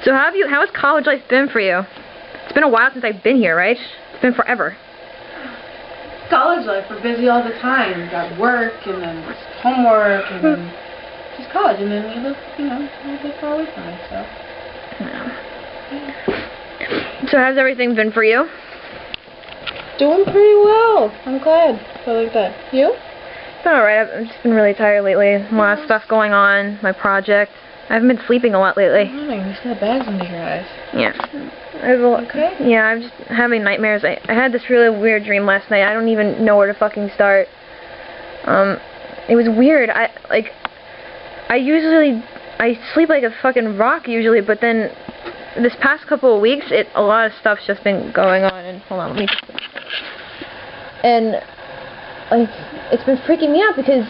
So how has college life been for you? It's been a while since I've been here, right? It's been forever. College life, we're busy all the time. We've got work, and then homework, and then just college, and then we live, a little bit far away from it, so. So how's everything been for you? Doing pretty well. I'm glad. I like that. You? It's been alright. I've just been really tired lately. A lot of stuff going on, my project. I haven't been sleeping a lot lately. You still have bags under your eyes. Yeah. Okay? Yeah, I'm just having nightmares. I had this really weird dream last night. I don't even know where to fucking start. It was weird. I sleep like a fucking rock usually, but then this past couple of weeks, a lot of stuff's just been going on. And hold on, let me. And it's been freaking me out because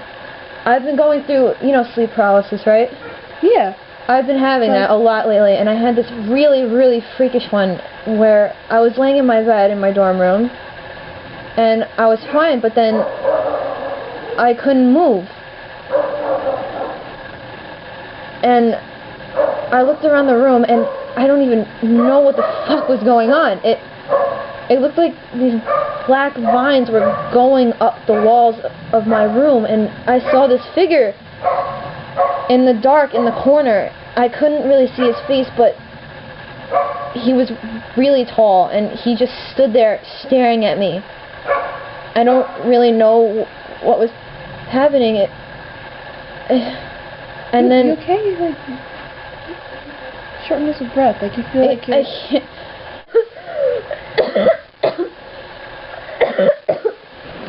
I've been going through, sleep paralysis, right? Yeah. I've been having that a lot lately, and I had this really, really freakish one where I was laying in my bed in my dorm room, and I was fine, but then I couldn't move. And I looked around the room, and I don't even know what the fuck was going on. It looked like these black vines were going up the walls of my room, and I saw this figure in the dark in the corner. I couldn't really see his face, but he was really tall, and he just stood there staring at me. I don't really know what was happening. And then... You okay? Like, shortness of breath. Like, you feel like you're... I can't...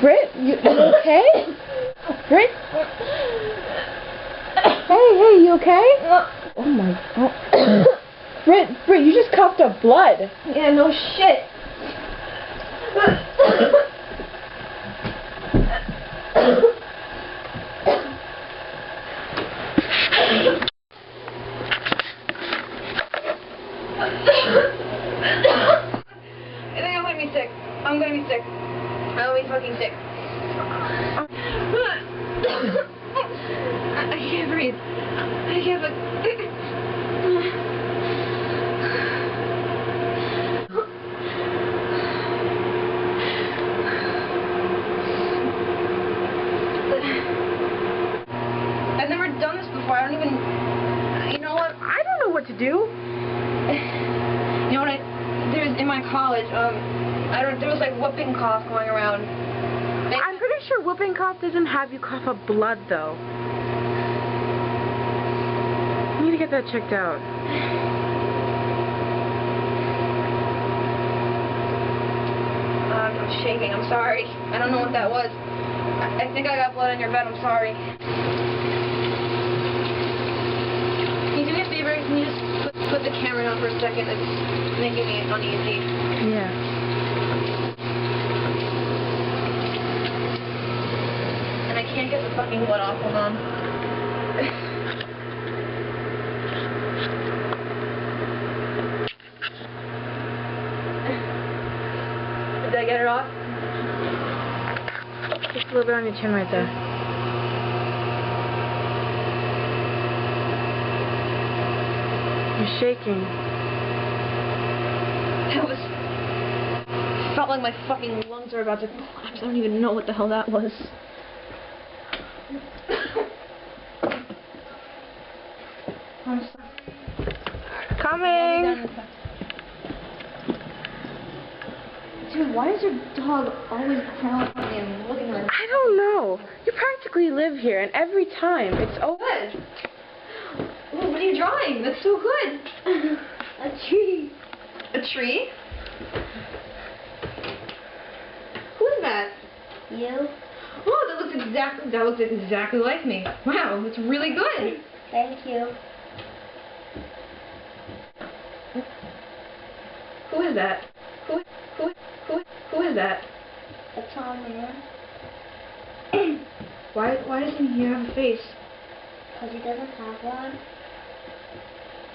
Britt, you okay? Britt? Hey, you okay? Oh my god. Britt, you just coughed up blood. Yeah, no shit. I think I'm gonna be sick. I'm gonna be sick. I'll be fucking sick. I can't breathe. I can't I've never done this before. I don't even... You know what? I don't know what to do. You know what? There's in my college, there was like whooping cough going around. I'm pretty sure whooping cough doesn't have you cough up blood, though. You need to get that checked out. I'm shaking. I'm sorry. I don't know what that was. I think I got blood on your bed. I'm sorry. Can you do me a favor? Can you just put the camera down for a second? It's making me uneasy. Yeah. And I can't get the fucking blood off. Hold on. Did I get it off? Just a little bit on your chin right there. You're shaking. That was... Felt like my fucking lungs were about to collapse. I don't even know what the hell that was. I'm sorry. Coming! Dude, why does your dog always crawl up on me and looking at me? I don't know. You practically live here, and every time it's Good. Ooh, what are you drawing? That's so good. A tree. A tree? Who's that? You? Oh, that looks exactly like me. Wow, that's really good. Thank you. Who is that? Who is that? A tall man. Why doesn't he have a face? Because he doesn't have one.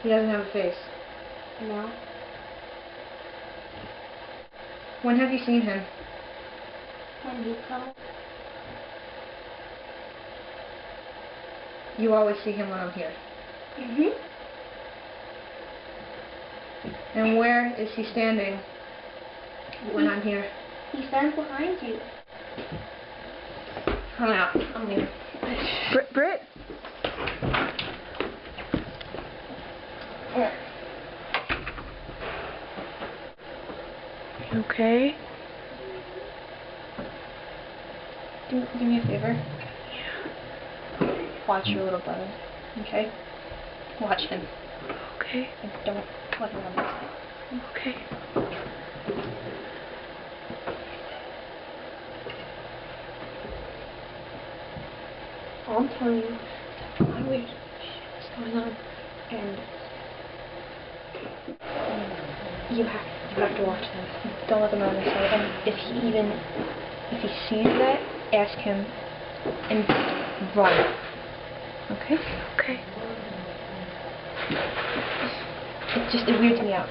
He doesn't have a face. No. When have you seen him? When you come. You always see him when I'm here. Mhm. And where is he standing when I'm here? He stands behind you. I'm out. I'm leaving. Britt? You okay? Do me a favor. Yeah. Watch your little brother. Okay? Watch him. Okay. And don't let him run this. Okay. I'm telling you, some weird shit is going on, and you have to watch them. Don't let them run this way. And if he sees that, ask him and run. Okay? Okay. It weirds me out.